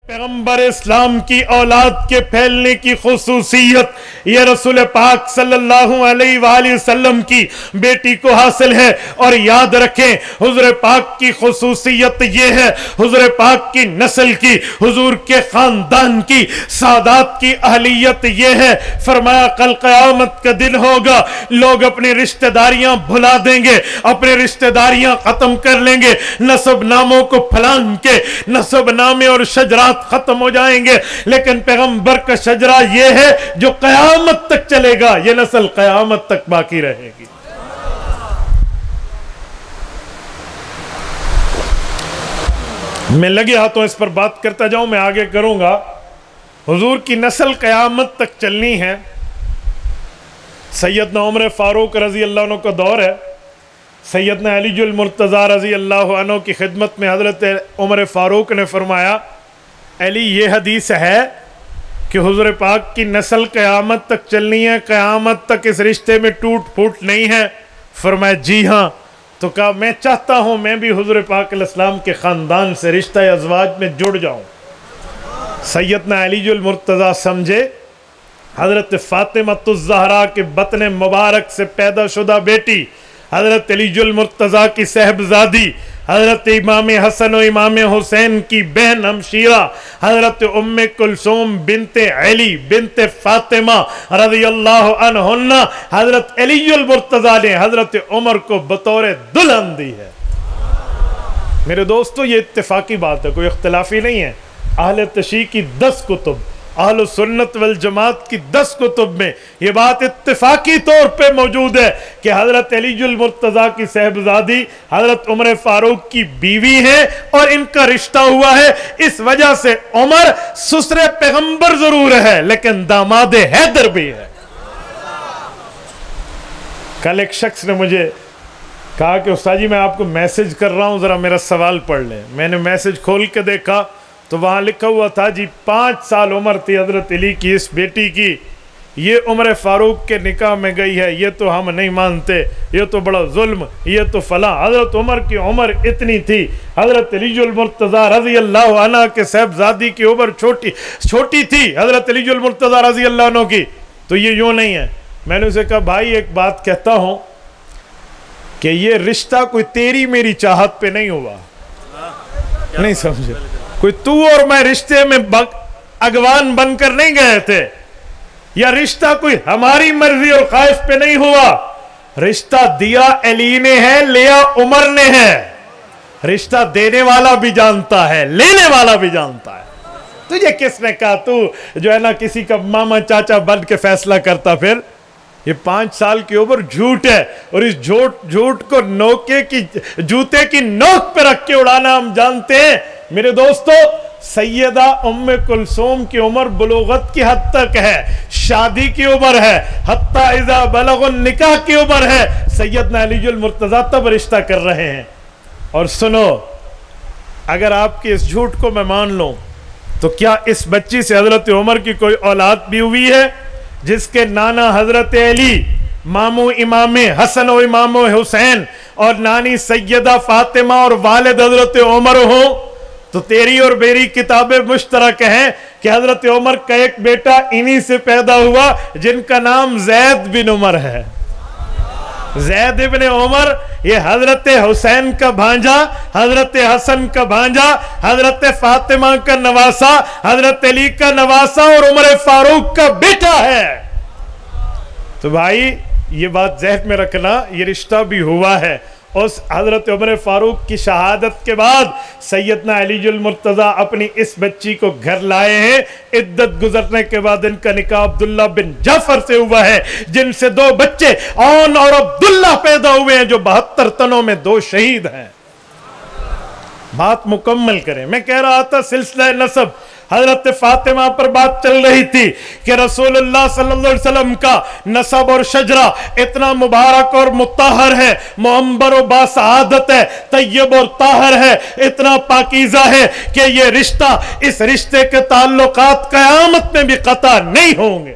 پیغمبر اسلام کی اولاد کے پھیلنے کی خصوصیت یہ رسول پاک صلی اللہ علیہ وآلہ وسلم کی بیٹی کو حاصل ہے۔ اور یاد رکھیں حضور پاک کی خصوصیت یہ ہے، حضور پاک کی نسل کی، حضور کے خاندان کی، سادات کی اہلیت یہ ہے، فرمایا کل قیامت کا دن ہوگا، لوگ اپنی رشتہ داریاں بھلا دیں گے، اپنی رشتہ داریاں ختم کر لیں گے، نسب ناموں کو پھلان کے نسب نامے اور شجرات ختم ہو جائیں گے، لیکن پیغمبر کا شجرہ یہ ہے جو قیامت تک چلے گا، یہ نسل قیامت تک باقی رہے گی۔ میں لگے ہاتھوں اس پر بات کرتا جاؤں، میں آگے کروں گا۔ حضور کی نسل قیامت تک چلنی ہے۔ سیدنا عمر فاروق رضی اللہ عنہ کا دور ہے، سیدنا علی المرتضیٰ رضی اللہ عنہ کی خدمت میں حضرت عمر فاروق نے فرمایا، علی یہ حدیث ہے کہ حضور پاک کی نسل قیامت تک چلنی ہے، قیامت تک اس رشتے میں ٹوٹ پھوٹ نہیں ہے؟ فرمایا جی ہاں۔ تو کہا میں چاہتا ہوں میں بھی حضور پاک علیہ السلام کے خاندان سے رشتہ ازواج میں جڑ جاؤں۔ سیدنا علی المرتضیٰ سمجھے حضرت فاطمہ الزہرا کے بطن مبارک سے پیدا شدہ بیٹی حضرت علی المرتضیٰ کی صاحبزادی حضرت امام حسن و امام حسین کی بہن ہمشیرہ حضرت ام کلثوم بنت علی بنت فاطمہ رضی اللہ عنہن حضرت علی المرتضیٰ نے حضرت عمر کو بطور دلہن دی ہے۔ میرے دوستو یہ اتفاقی بات ہے، کوئی اختلافی نہیں ہے۔ اہل تشیع کی 10 کتب، اہل سنت والجماعت کی 10 کتب میں یہ بات اتفاقی طور پہ موجود ہے کہ حضرت علی المرتضیٰ کی صاحبزادی حضرت عمر فاروق کی بیوی ہے اور ان کا رشتہ ہوا ہے۔ اس وجہ سے عمر سسر پیغمبر ضرور ہے لیکن داماد حیدر بھی ہے۔ کل ایک شخص نے مجھے کہا کہ استاد جی میں آپ کو میسج کر رہا ہوں، ذرا میرا سوال پڑھ لیں۔ میں نے میسج کھول کے دیکھا تو وہاں لکھا ہوا تھا جی 5 سال عمر تھی حضرت علی کی اس بیٹی کی، یہ عمر فاروق کے نکاح میں گئی ہے، یہ تو ہم نہیں مانتے، یہ تو بڑا ظلم، یہ تو فلاں۔ حضرت عمر کی عمر اتنی تھی، حضرت علی المرتضیٰ رضی اللہ عنہ کے صاحبزادی کی عمر چھوٹی تھی حضرت علی المرتضیٰ رضی اللہ عنہ کی، تو یہ یوں نہیں ہے۔ میں نے اسے کہا بھائی ایک بات کہتا ہوں کہ یہ رشتہ کوئی تیری میری چاہت پہ نہیں ہوا، نہیں سمجھے، کوئی تو اور میں رشتے میں اگوان بن کر نہیں گئے تھے، یا رشتہ کوئی ہماری مرضی اور خواہش پہ نہیں ہوا۔ رشتہ دیا علی نے ہے، لیا عمر نے ہے۔ رشتہ دینے والا بھی جانتا ہے، لینے والا بھی جھانتا ہے۔ تجھے کس نے کہا تو جو ہے نا کسی کا ماما چاچا بن کے فیصلہ کرتا؟ پھر یہ 5 سال کی عمر جھوٹ ہے، اور اس جھوٹ کو جوتے کی نوک پہ رکھ کے اڑانا ہم جانتے ہیں۔ میرے دوستو سیدہ ام کلثوم کی عمر بلوغت کی حد تک ہے، شادی کی عمر ہے، حتی اذا بلغ النکاح کی عمر ہے۔ سیدنا علی المرتضیٰ تب رشتہ کر رہے ہیں۔ اور سنو، اگر آپ کے اس جھوٹ کو میں مان لوں تو کیا اس بچی سے حضرت عمر کی کوئی اولاد بھی ہوئی ہے جس کے نانا حضرت علی، ماموں امام حسن و امام حسین اور نانی سیدہ فاطمہ اور والد حضرت عمر ہوں؟ تو تیری اور میری کتابیں مشترک ہیں کہ حضرت عمر کا ایک بیٹا انہی سے پیدا ہوا جن کا نام زید بن عمر ہے۔ زید بن عمر یہ حضرت حسین کا بھانجا، حضرت حسن کا بھانجا، حضرت فاطمہ کا نواسا، حضرت علی کا نواسا اور عمر فاروق کا بیٹا ہے۔ تو بھائی یہ بات ذہن میں رکھنا، یہ رشتہ بھی ہوا ہے۔ اس حضرت عمر فاروق کی شہادت کے بعد سیدنا علی المرتضیٰ اپنی اس بچی کو گھر لائے ہیں۔ عدت گزرنے کے بعد ان کا نکاح عبداللہ بن جعفر سے ہوا ہے، جن سے 2 بچے عون اور عبداللہ پیدا ہوئے ہیں، جو 72 تنوں میں 2 شہید ہیں۔ بات مکمل کریں۔ میں کہہ رہا تھا سلسلہ نسب، حضرت فاطمہ پر بات چل رہی تھی کہ رسول اللہ صلی اللہ علیہ وسلم کا نسب اور شجرہ اتنا مبارک اور مطہر ہے، معمبر و باسعادت ہے، طیب اور طاہر ہے، اتنا پاکیزہ ہے کہ یہ رشتہ، اس رشتے کے تعلقات قیامت میں بھی قطع نہیں ہوں گے۔